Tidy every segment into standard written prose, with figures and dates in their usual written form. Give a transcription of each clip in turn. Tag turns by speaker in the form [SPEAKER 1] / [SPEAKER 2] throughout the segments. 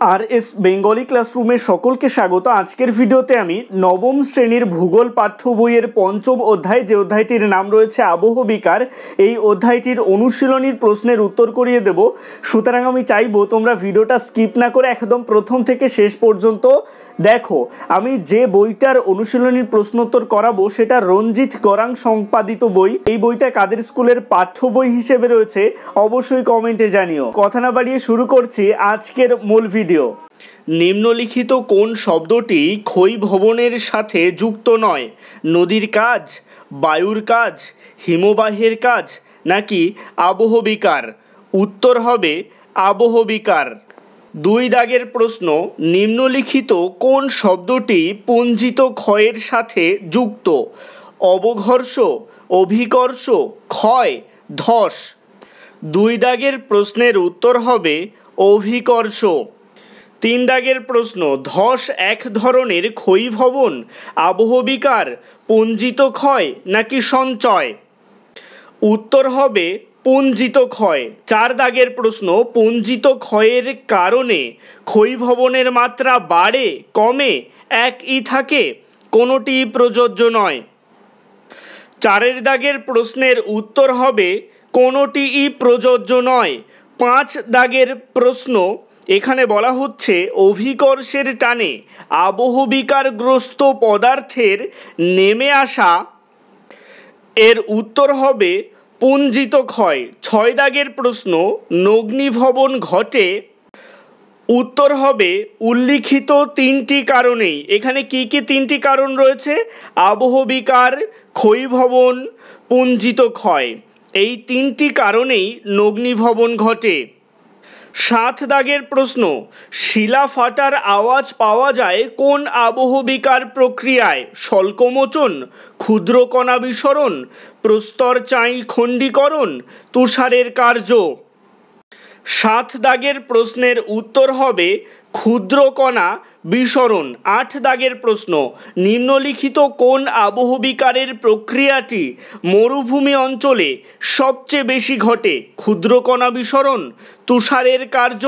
[SPEAKER 1] RS Bengali क्लासरूमे सकलके स्वागत। आजकेर भिडियोते आमी नवम श्रेणीर भूगोल पाठ्य बोइयेर पंचम अध्याय जे अध्यायटिर नाम रयेछे आबहविकार एई अध्यायटिर अनुशीलनीर प्रश्नेर उत्तर करिये देब। सुतरां आमी चाइबो तोमरा भिडियोटा स्किप ना करे एकदम प्रथम थेके शेष पर्यन्त देखो। आमी जे बोइटार अनुशीलनीर प्रश्नोत्तर कराबो सेटा रंजित गरांग सम्पादित बोई। एई बोइटा कादेर स्कुलेर पाठ्य बोई हिसेबे रयेछे अवश्यई कमेंटे जानिओ। कथा ना बाड़िये शुरू करछि आजकेर मूल भिडियो। निम्नलिखित कोन शब्दटी क्षय भवनेर साथे जुक्त नय? नदीर काज, बायुर काज, हिमबाहेर काज नाकि आबहविकार? उत्तर हबे आबहविकार। दुई दागेर प्रश्न, निम्नलिखित कोन शब्दटी पुंजित क्षयेर साथे जुक्त? अवघर्ष, अभिकर्ष, क्षय, धस। दुई दागेर प्रश्नेर उत्तर हबे अभिकर्ष। तीन दागेर प्रश्न, धस एक धरनेर क्षयीभवन, आबहविकार, पुंजित क्षय नाकि सঞ্চয়? उत्तर हबे पुंजित क्षय। चार दागेर प्रश्न, पुंजित क्षयेर कारणे क्षयीभवनेर मात्रा बाड़े कमे एकई थाके, कोनोटी प्रयोज्य नय। चारेर दागेर प्रश्नेर उत्तर हबे कोनोटिई प्रयोज्य नय। पाँच दागेर प्रश्न, एखाने बला होच्छे अभिकर्षेर टाने आबहविकारग्रस्त पदार्थेर नेमे आसा, एर उत्तर हबे पुंजित क्षय। छय दागेर प्रश्न, नग्नीभवन घटे, उत्तर हबे उल्लिखित तीनटी कारणेई। एखाने की की तीनटी कारण रयेछे? आबहविकार, क्षयीभवन, पुंजित क्षय। এই তিনটি কারণেই নগ্নীভবন ঘটে। সাত দাগের প্রশ্ন, শিলা ফাটার আওয়াজ পাওয়া যায় কোন আবহবিকার প্রক্রিয়ায়? স্বল্পমোচন, ক্ষুদ্রকণা বিসরণ, প্রস্তর চাই খণ্ডীকরণ, তুষারের কার্য। সাত দাগের প্রশ্নের উত্তর হবে ক্ষুদ্রকণা বিসরণ। আট দাগের প্রশ্ন, নিম্নলিখিত কোন আবহবিকারের প্রক্রিয়াটি মরুভূমি অঞ্চলে সবচেয়ে বেশি ঘটে? ক্ষুদ্রকণা বিসরণ, তুষারের কার্য,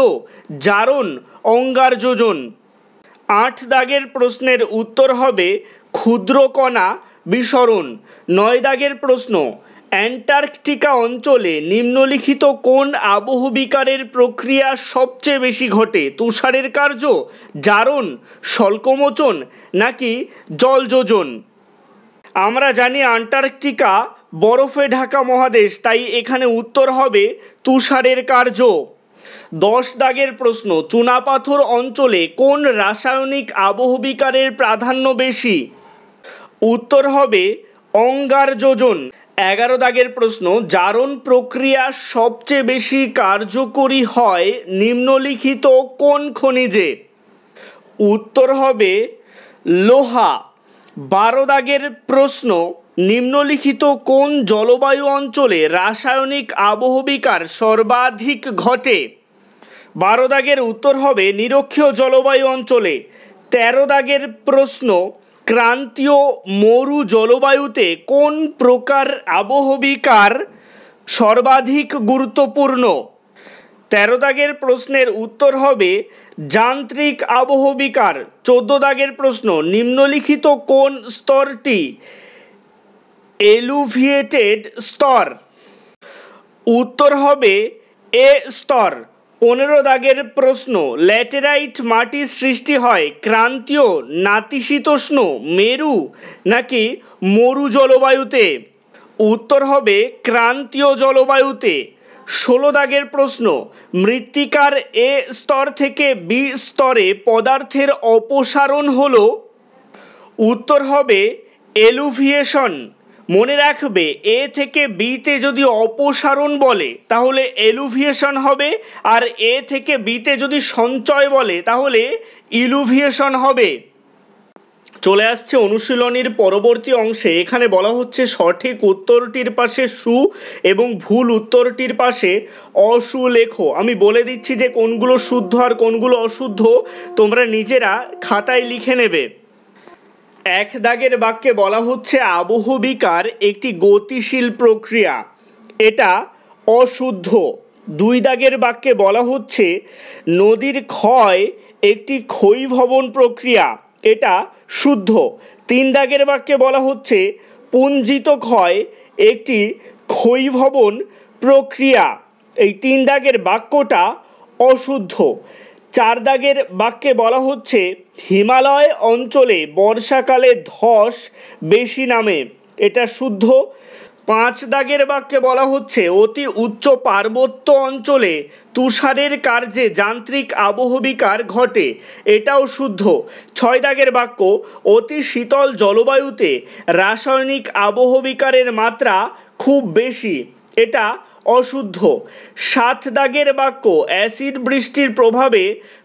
[SPEAKER 1] জারণ, অঙ্গার যোজন। আট দাগের প্রশ্নের উত্তর হবে ক্ষুদ্রকণা বিসরণ। নয় দাগের প্রশ্ন, অ্যান্টার্কটিকা অঞ্চলে নিম্নলিখিত কোন আবহবিকারের প্রক্রিয়া সবচেয়ে বেশি ঘটে? তুষারের কার্য, জারণ, স্বল্পমোচন নাকি জলযোজন? আমরা জানি অ্যান্টার্কটিকা বরফে ঢাকা মহাদেশ, তাই এখানে উত্তর হবে তুষারের কার্য। দশ দাগের প্রশ্ন, চুনাপাথর অঞ্চলে কোন রাসায়নিক আবহবিকারের প্রাধান্য বেশি? উত্তর হবে অঙ্গার যোজন। 11 দাগের প্রশ্ন, জারণ প্রক্রিয়া সবচেয়ে বেশি কার্যকরী হয় নিম্নলিখিত কোন খনিজে? উত্তর হবে লোহা। 12 দাগের প্রশ্ন, নিম্নলিখিত কোন জলবায়ু অঞ্চলে রাসায়নিক আবহবিকার সর্বাধিক ঘটে? 12 দাগের উত্তর হবে নিরক্ষীয় জলবায়ু অঞ্চলে। 13 দাগের প্রশ্ন, ক্রান্তীয় মরু জলবায়ুতে কোন প্রকার আবহবিকার সর্বাধিক গুরুত্বপূর্ণ? 13 দাগের প্রশ্নের উত্তর হবে যান্ত্রিক আবহবিকার। 14 দাগের প্রশ্ন, নিম্নলিখিত কোন স্তরটি এলুভিয়েটেড স্তর? উত্তর হবে এ স্তর। 15 দাগের প্রশ্ন, ল্যাটেরাইট মাটির সৃষ্টি হয় ক্রান্তীয়, নাতিশীতোষ্ণ, মেরু নাকি মরু জলবায়ুতে? উত্তর হবে ক্রান্তীয় জলবায়ুতে। 16 দাগের প্রশ্ন, মৃত্তিকার এ স্তর থেকে বি স্তরে পদার্থের অপসারণ হলো? উত্তর হবে এলুভিয়েশন। মনে রাখবে এ থেকে বিতে যদি অপসারণ বলে তাহলে এলুভিয়েশন হবে, আর এ থেকে বিতে যদি সঞ্চয় বলে তাহলে ইলুভিয়েশন হবে। চলে আসছে অনুশীলনীর পরবর্তী অংশে। এখানে বলা হচ্ছে সঠিক উত্তরটির পাশে সু এবং ভুল উত্তরটির পাশে অসু লেখো। আমি বলে দিচ্ছি যে কোনগুলো শুদ্ধ আর কোনগুলো অশুদ্ধ, তোমরা নিজেরা খাতায় লিখে নেবে। এক দাগের বাক্যে বলা হচ্ছে আবহবিকার একটি গতিশীল প্রক্রিয়া, এটা অশুদ্ধ। দুই দাগের বাক্যে বলা হচ্ছে নদীর ক্ষয় একটি ক্ষয়ীভবন প্রক্রিয়া, এটা শুদ্ধ। তিন দাগের বাক্যে বলা হচ্ছে পুঞ্জিত ক্ষয় একটি ক্ষয়ীভবন প্রক্রিয়া, এই তিন দাগের বাক্যটা অশুদ্ধ। চার দাগের বাক্যে বলা হচ্ছে হিমালয় অঞ্চলে বর্ষাকালে ধস বেশি নামে, এটা শুদ্ধ। পাঁচ দাগের বাক্যে বলা হচ্ছে অতি উচ্চ পার্বত্য অঞ্চলে তুষারের কার্যে যান্ত্রিক আবহবিকার ঘটে, এটাও শুদ্ধ। ছয় দাগের বাক্য অতি শীতল জলবায়ুতে রাসায়নিক আবহবিকারের মাত্রা খুব বেশি, এটা অশুদ্ধ। সাত দাগের বাক্য অ্যাসিড বৃষ্টির প্রভাবে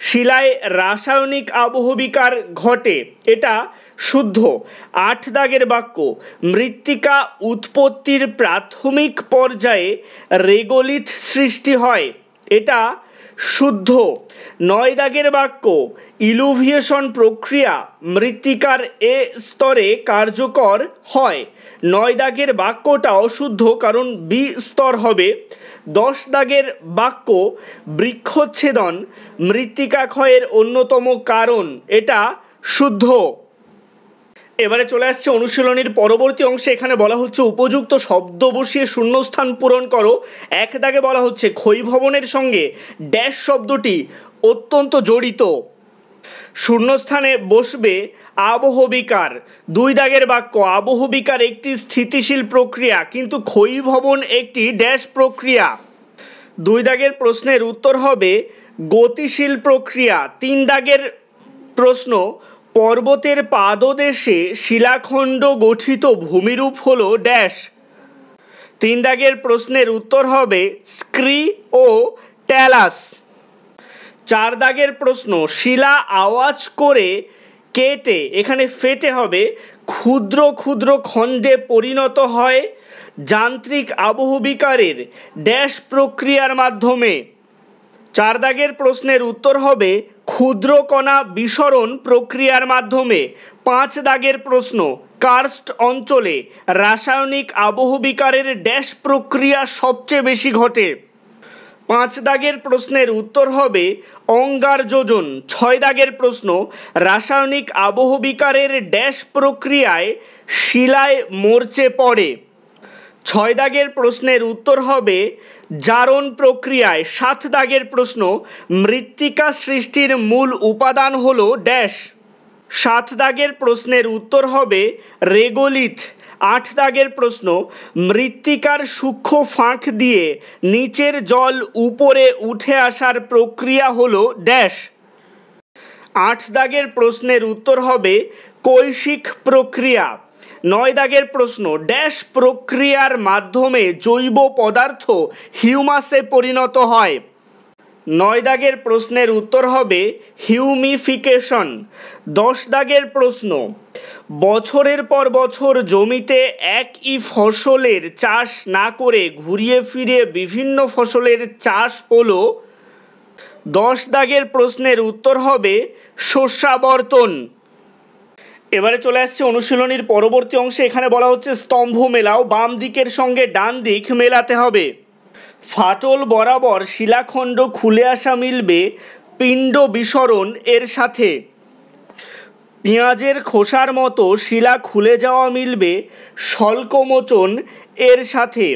[SPEAKER 1] শিলায় রাসায়নিক আবহবিকার ঘটে, এটা শুদ্ধ। আট দাগের বাক্য মৃত্তিকা উৎপত্তির প্রাথমিক পর্যায়ে রেগোলিথ সৃষ্টি হয়, এটা শুদ্ধ। নয় দাগের বাক্য ইলুভিয়েশন প্রক্রিয়া মৃত্তিকার এ স্তরে কার্যকর হয়, নয় দাগের বাক্যটা অশুদ্ধ কারণ বি স্তর হবে। দশ দাগের বাক্য বৃক্ষচ্ছেদন মৃত্তিকা ক্ষয়ের অন্যতম কারণ, এটা শুদ্ধ। এবারে চলে আসছে অনুশীলনীর পরবর্তী অংশে। এখানে বলা হচ্ছে উপযুক্ত শব্দ বসিয়ে শূন্যস্থান পূরণ করো। এক দাগে বলা হচ্ছে ক্ষয়ীভবনের সঙ্গে ড্যাশ শব্দটি অত্যন্ত জড়িত, শূন্যস্থানে বসবে আবহবিকার। দুই দাগের বাক্য আবহবিকার একটি স্থিতিশীল প্রক্রিয়া কিন্তু ক্ষয়ীভবন একটি ড্যাশ প্রক্রিয়া। দুই দাগের প্রশ্নের উত্তর হবে গতিশীল প্রক্রিয়া। তিন দাগের প্রশ্ন পর্বতের পাদদেশে শিলাখণ্ড গঠিত ভূমিরূপ হলো ড্যাশ। তিন দাগের প্রশ্নের উত্তর হবে স্ক্রি ও ট্যালাস। চার দাগের প্রশ্ন শিলা আওয়াজ করে কেটে, এখানে ফেটে হবে, ক্ষুদ্র ক্ষুদ্র খণ্ডে পরিণত হয় যান্ত্রিক আবহবিকারের ড্যাশ প্রক্রিয়ার মাধ্যমে। চার দাগের প্রশ্নের উত্তর হবে ক্ষুদ্র কণা বিসরণ প্রক্রিয়ার মাধ্যমে। পাঁচ দাগের প্রশ্ন কার্স্ট অঞ্চলে রাসায়নিক আবহবিকারের ড্যাশ প্রক্রিয়া সবচেয়ে বেশি ঘটে। পাঁচ দাগের প্রশ্নের উত্তর হবে অঙ্গার যোজন। ছয় দাগের প্রশ্ন রাসায়নিক আবহবিকারের ড্যাশ প্রক্রিয়ায় শিলায় মরচে পড়ে। ছয় দাগের প্রশ্নের উত্তর হবে জারণ প্রক্রিয়ায়। সাত দাগের প্রশ্ন মৃত্তিকা সৃষ্টির মূল উপাদান হলো ড্যাশ। সাত দাগের প্রশ্নের উত্তর হবে রেগোলিথ। আট দাগের প্রশ্ন মৃত্তিকার সূক্ষ্ম ফাঁক দিয়ে নিচের জল উপরে উঠে আসার প্রক্রিয়া হলো ড্যাশ। আট দাগের প্রশ্নের উত্তর হবে কৈশিক প্রক্রিয়া। নয় দাগের প্রশ্ন ড্যাশ প্রক্রিয়ার মাধ্যমে জৈব পদার্থ হিউমাসে পরিণত হয়। নয় দাগের প্রশ্নের উত্তর হবে হিউমিফিকেশন। দশ দাগের প্রশ্ন বছরের পর বছর জমিতে একই ফসলের চাষ না করে ঘুরিয়ে ফিরিয়ে বিভিন্ন ফসলের চাষ হলো। দশ দাগের প্রশ্নের উত্তর হবে শস্যাবর্তন। এবারে চলে আসছে অনুশীলনীর পরবর্তী অংশে। এখানে বলা হচ্ছে স্তম্ভ মেলাও, বাম দিকের সঙ্গে ডান দিক মেলাতে হবে। ফাটল বরাবর শিলাখণ্ড খুলে আসা মিলবে পিণ্ড বিসরণ এর সাথে। পেঁয়াজের খোসার মতো শিলা খুলে যাওয়া মিলবে শল্কমোচন এর সাথে।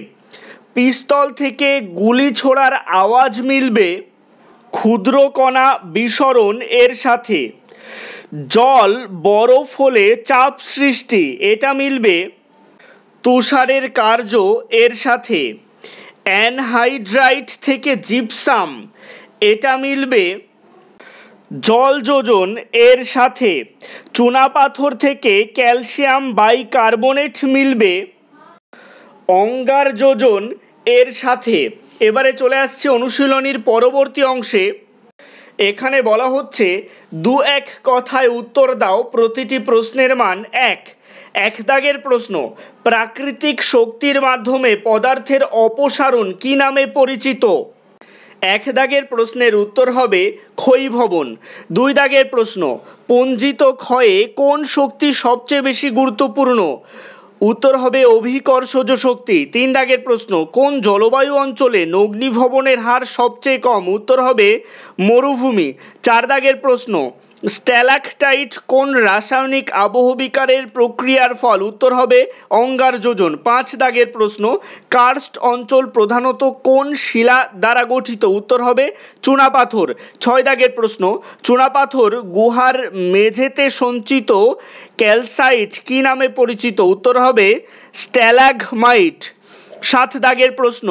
[SPEAKER 1] পিস্তল থেকে গুলি ছোড়ার আওয়াজ মিলবে ক্ষুদ্র কণা বিসরণ এর সাথে। জল বরফ হলে চাপ সৃষ্টি, এটা মিলবে তুষারের কার্য এর সাথে। অ্যানহাইড্রাইট থেকে জিপসাম, এটা মিলবে জল যোজন এর সাথে। চুনাপাথর থেকে ক্যালসিয়াম বাইকার্বনেট মিলবে অঙ্গার যোজন এর সাথে। এবারে চলে আসছে অনুশীলনীর পরবর্তী অংশে। এখানে বলা হচ্ছে দু এক কথায় উত্তর দাও, প্রতিটি প্রশ্নের মান এক। এক দাগের প্রশ্ন প্রাকৃতিক শক্তির মাধ্যমে পদার্থের অপসারণ কী নামে পরিচিত? এক দাগের প্রশ্নের উত্তর হবে ক্ষয়ীভবন। দুই দাগের প্রশ্ন পুঞ্জিত ক্ষয়ে কোন শক্তি সবচেয়ে বেশি গুরুত্বপূর্ণ? উত্তর হবে অভিকর্ষজ শক্তি। 3 দাগের প্রশ্ন, কোন জলবায়ু অঞ্চলে অগ্নিভবনের হার সবচেয়ে কম? উত্তর হবে মরুভূমি। 4 দাগের প্রশ্ন, স্ট্যালাকটাইট কোন রাসায়নিক আবহবিকারের প্রক্রিয়ার ফল? উত্তর হবে অঙ্গার যোজন। 5 দাগের প্রশ্ন, কার্স্ট অঞ্চল প্রধানত কোন শিলা দ্বারা গঠিত? উত্তর হবে চুনাপাথর। 6 দাগের প্রশ্ন, চুনাপাথর গুহার মেঝেতে সঞ্চিত ক্যালসাইট কি নামে পরিচিত? উত্তর হবে স্ট্যালাগমাইট। 7 দাগের প্রশ্ন,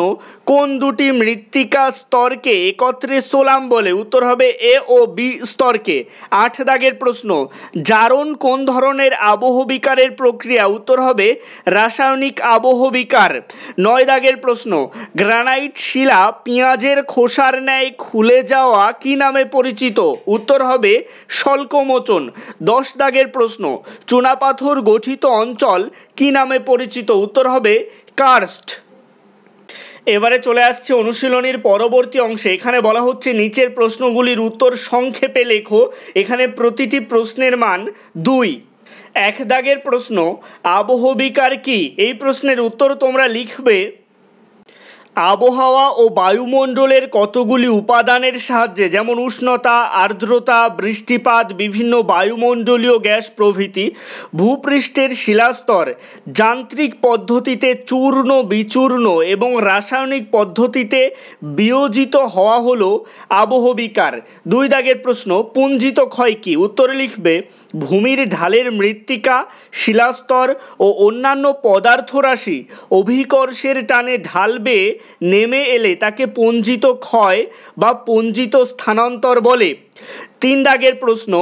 [SPEAKER 1] কোন দুটি মৃত্তিকা স্তরকে একত্রে সোলাম বলে? উত্তর হবে এ ও বি স্তরকে। 8 দাগের প্রশ্ন, জারণ কোন ধরনের আবহবিকারের প্রক্রিয়া? উত্তর হবে রাসায়নিক আবহবিকার। 9 দাগের প্রশ্ন, গ্রানাইট শিলা পেঁয়াজের খোসার ন্যায় খুলে যাওয়া কি নামে পরিচিত? উত্তর হবে স্বল্পমোচন। 10 দাগের প্রশ্ন, চুনাপাথর গঠিত অঞ্চল কি নামে পরিচিত? উত্তর হবে কার্স্ট। এবারে চলে আসছে অনুশীলনীর পরবর্তী অংশে। এখানে বলা হচ্ছে নিচের প্রশ্নগুলির উত্তর সংক্ষেপে লেখো। এখানে প্রতিটি প্রশ্নের মান 2। 1 দাগের প্রশ্ন, আবহবিকার কি? এই প্রশ্নের উত্তর তোমরা লিখবে আবহাওয়া ও বায়ুমণ্ডলের কতগুলি উপাদানের সাহায্যে, যেমন উষ্ণতা, আর্দ্রতা, বৃষ্টিপাত, বিভিন্ন বায়ুমণ্ডলীয় গ্যাস প্রভৃতি, ভূপৃষ্ঠের শিলাস্তর যান্ত্রিক পদ্ধতিতে চূর্ণ বিচূর্ণ এবং রাসায়নিক পদ্ধতিতে বিয়োজিত হওয়া হলো আবহবিকার। 2 দাগের প্রশ্ন, পুঞ্জিত ক্ষয় কি? উত্তরে লিখবে ভূমির ঢালের মৃত্তিকা, শিলাস্তর ও অন্যান্য পদার্থরাশি অভিকর্ষের টানে ঢাল বেয়ে নেমে এলে তাকে পঞ্জিত ক্ষয় বা পঞ্জিত স্থানান্তর বলে। 3 দাগের প্রশ্ন,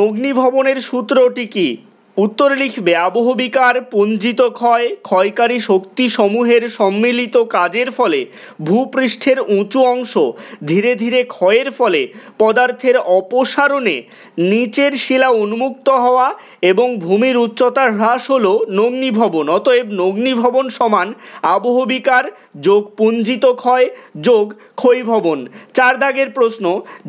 [SPEAKER 1] অগ্নিভবনের সূত্রটি কি? উত্তরে লিখবে আবহবিকার পঞ্জিত ক্ষয় ক্ষয়কারী শক্তি সমূহের সম্মিলিত কাজের ফলে ভূপৃষ্ঠের উঁচু অংশ ধীরে ধীরে ক্ষয়ের ফলে পদার্থের অপসারণে নিচের শিলা উন্মুক্ত হওয়া এবং ভূমির উচ্চতা হ্রাস হলো অগ্নিভবন। অতএব অগ্নিভবন সমান আবহবিকার যোগ পুঞ্জিত ক্ষয় যোগ ক্ষয়ীভবন। 4 দাগের প্রশ্ন,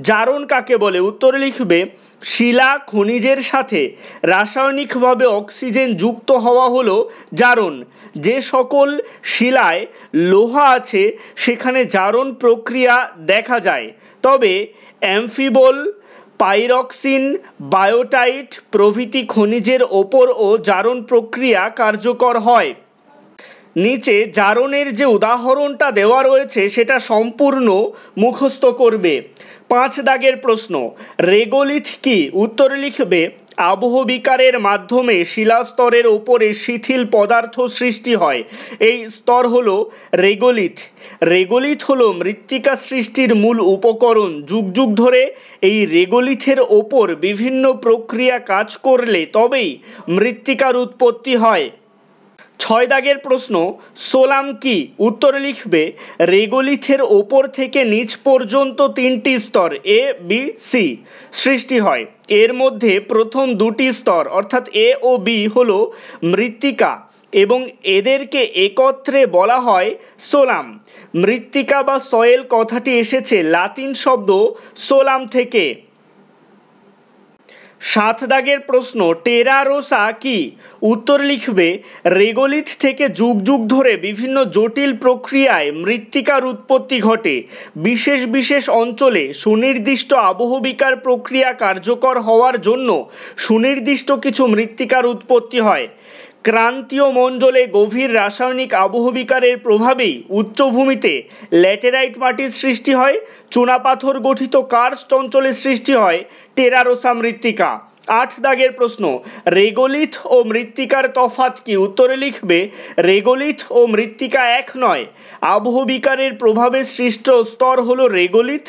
[SPEAKER 1] জারণ কাকে বলে? উত্তরে লিখবে শিলা খনিজের সাথে রাসায়নিকভাবে অক্সিজেন যুক্ত হওয়া হলো জারণ। যে সকল শিলায় লোহা আছে সেখানে জারণ প্রক্রিয়া দেখা যায়, তবে অ্যামফিবল, পাইরক্সিন, বায়োটাইট প্রভৃতি খনিজের ওপরও জারণ প্রক্রিয়া কার্যকর হয়। নিচে জারণের যে উদাহরণটা দেওয়া রয়েছে সেটা সম্পূর্ণ মুখস্থ করবে। 5 দাগের প্রশ্ন, রেগোলিথ কি? উত্তরে লিখবে আবহবিকারের মাধ্যমে শিলাস্তরের ওপরে শিথিল পদার্থ সৃষ্টি হয়, এই স্তর হলো রেগোলিথ। রেগোলিথ হলো মৃত্তিকা সৃষ্টির মূল উপকরণ। যুগ যুগ ধরে এই রেগোলিথের ওপর বিভিন্ন প্রক্রিয়া কাজ করলে তবেই মৃত্তিকার উৎপত্তি হয়। 6 দাগের প্রশ্ন, সোলাম কি? উত্তরে লিখবে রেগোলিথের ওপর থেকে নিচ পর্যন্ত 3টি স্তর এ বি সি সৃষ্টি হয়। এর মধ্যে প্রথম 2টি স্তর অর্থাৎ এ ও বি হলো মৃত্তিকা এবং এদেরকে একত্রে বলা হয় সোলাম। মৃত্তিকা বা সয়েল কথাটি এসেছে লাতিন শব্দ সোলাম থেকে। 7 দাগের প্রশ্ন, টেরা রোসা কি? উত্তর লিখবে রেগোলিথ থেকে যুগ যুগ ধরে বিভিন্ন জটিল প্রক্রিয়ায় মৃত্তিকার উৎপত্তি ঘটে। বিশেষ বিশেষ অঞ্চলে সুনির্দিষ্ট আবহবিকার প্রক্রিয়া কার্যকর হওয়ার জন্য সুনির্দিষ্ট কিছু মৃত্তিকার উৎপত্তি হয়। ক্রান্তীয় মণ্ডলে গভীর রাসায়নিক আবহবিকারের প্রভাবেই উচ্চভূমিতে ল্যাটেরাইট মাটির সৃষ্টি হয়। চুনাপাথর গঠিত কার্স্ট অঞ্চলের সৃষ্টি হয় টেরারোসা মৃত্তিকা। 8 দাগের প্রশ্ন, রেগোলিথ ও মৃত্তিকার তফাৎ কি? উত্তরে লিখবে রেগোলিথ ও মৃত্তিকা এক নয়। আবহবিকারের প্রভাবে সৃষ্ট স্তর হলো রেগোলিথ।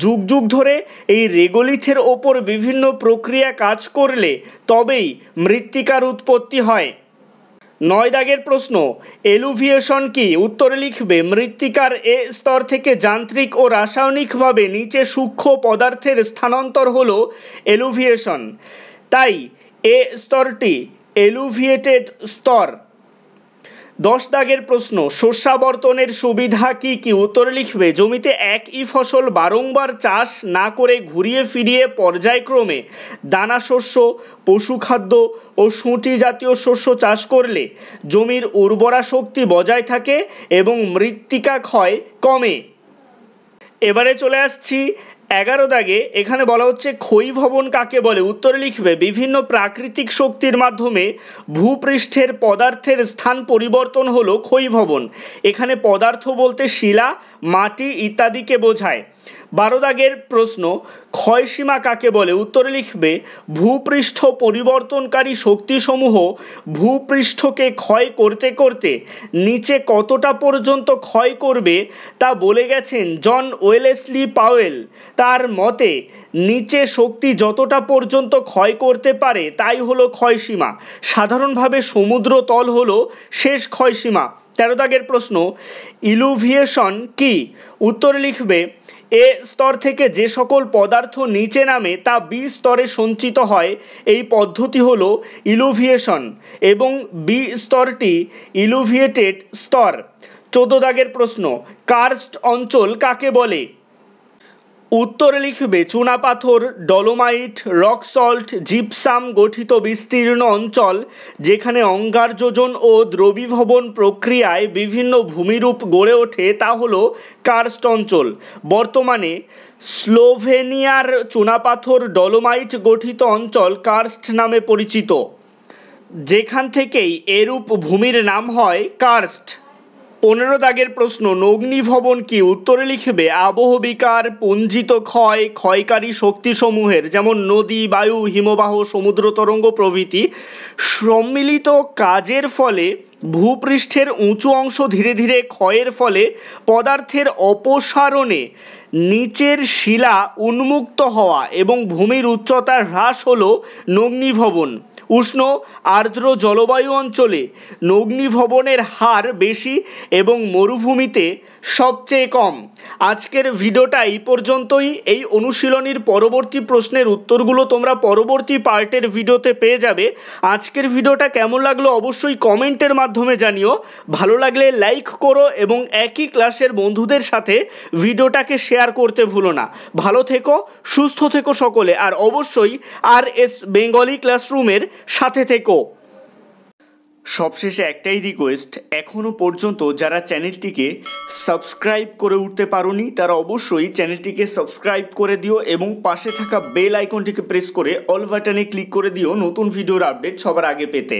[SPEAKER 1] যুগ যুগ ধরে এই রেগোলিথের ওপর বিভিন্ন প্রক্রিয়া কাজ করলে তবেই মৃত্তিকার উৎপত্তি হয়। 9 দাগের প্রশ্ন, এলুভিয়েশন কি? উত্তরে লিখবে মৃত্তিকার এ স্তর থেকে যান্ত্রিক ও রাসায়নিকভাবে নিচে সূক্ষ্ম পদার্থের স্থানান্তর হলো এলুভিয়েশন, তাই এ স্তরটি এলুভিয়েটেড স্তর। 10 দাগের প্রশ্ন, শস্যাবর্তনের সুবিধা কি কি? উত্তরে লিখবে জমিতে একই ফসল বারংবার চাষ না করে ঘুরিয়ে ফিরিয়ে পর্যায়ক্রমে দানা শস্য, পশুখাদ্য ও সুঁটি জাতীয় শস্য চাষ করলে জমির উর্বরা শক্তি বজায় থাকে এবং মৃত্তিকা ক্ষয় কমে। এবারে চলে আসছি 11 দাগে। এখানে বলা হচ্ছে ক্ষয়ীভবন কাকে বলে? উত্তরে লিখবে বিভিন্ন প্রাকৃতিক শক্তির মাধ্যমে ভূপৃষ্ঠের পদার্থের স্থান পরিবর্তন হলো ক্ষয়ীভবন। এখানে পদার্থ বলতে শিলা, মাটি ইত্যাদিকে বোঝায়। 12 দাগের প্রশ্ন, ক্ষয়সীমা কাকে বলে? উত্তরে লিখবে ভূপৃষ্ঠ পরিবর্তনকারী শক্তিসমূহ ভূপৃষ্ঠকে ক্ষয় করতে করতে নিচে কতটা পর্যন্ত ক্ষয় করবে তা বলে গেছেন জন ওয়েলেসলি পাওয়েল। তার মতে নিচে শক্তি যতটা পর্যন্ত ক্ষয় করতে পারে তাই হলো ক্ষয়সীমা। সাধারণভাবে সমুদ্র তল হলো শেষ ক্ষয়সীমা। 13 দাগের প্রশ্ন, ইলুভিয়েশন কি? উত্তরে লিখবে এ স্তর থেকে যে সকল পদার্থ নিচে নামে তা বি স্তরে সঞ্চিত হয়, এই পদ্ধতি হলো ইলুভিয়েশন এবং বি স্তরটি ইলুভিয়েটেড স্তর। 14 দাগের প্রশ্ন, কার্স্ট অঞ্চল কাকে বলে? উত্তরে লিখবে চুনাপাথর, ডলোমাইট, রক সল্ট, জিপসাম গঠিত বিস্তীর্ণ অঞ্চল যেখানে অঙ্গারযোজন ও দ্রবীভবন প্রক্রিয়ায় বিভিন্ন ভূমিরূপ গড়ে ওঠে তা হলো কার্স্ট অঞ্চল। বর্তমানে স্লোভেনিয়ার চুনাপাথর ডলোমাইট গঠিত অঞ্চল কার্স্ট নামে পরিচিত, যেখান থেকেই এরূপ ভূমির নাম হয় কার্স্ট। 15 দাগের প্রশ্ন, নগ্নিভবন কি? উত্তরে লিখবে আবহবিকার, পুঞ্জিত ক্ষয়, ক্ষয়কারী শক্তিসমূহের যেমন নদী, বায়ু, হিমবাহ, সমুদ্র তরঙ্গ প্রভৃতি সম্মিলিত কাজের ফলে ভূপৃষ্ঠের উঁচু অংশ ধীরে ধীরে ক্ষয়ের ফলে পদার্থের অপসারণে নিচের শিলা উন্মুক্ত হওয়া এবং ভূমির উচ্চতা হ্রাস হলো নগ্নিভবন। উষ্ণ আর্দ্র জলবায়ু অঞ্চলে নগ্নিভবনের হার বেশি এবং মরুভূমিতে সবচেয়ে কম। আজকের ভিডিওটা এই পর্যন্তই। এই অনুশীলনীর পরবর্তী প্রশ্নের উত্তরগুলো তোমরা পরবর্তী পার্টের ভিডিওতে পেয়ে যাবে। আজকের ভিডিওটা কেমন লাগলো অবশ্যই কমেন্টের মাধ্যমে জানিও। ভালো লাগলে লাইক করো এবং একই ক্লাসের বন্ধুদের সাথে ভিডিওটাকে শেয়ার করতে ভুলো না। ভালো থেকো, সুস্থ থেকো সকলে, আর অবশ্যই RS বেঙ্গলি ক্লাসরুমের সাথে থেকো। সবশেষে একটাই রিকোয়েস্ট, এখনও পর্যন্ত যারা চ্যানেলটিকে সাবস্ক্রাইব করে উঠতে পারোনি তারা অবশ্যই চ্যানেলটিকে সাবস্ক্রাইব করে দিও এবং পাশে থাকা বেল আইকনটিকে প্রেস করে অল বাটনে ক্লিক করে দিও নতুন ভিডিওর আপডেট সবার আগে পেতে।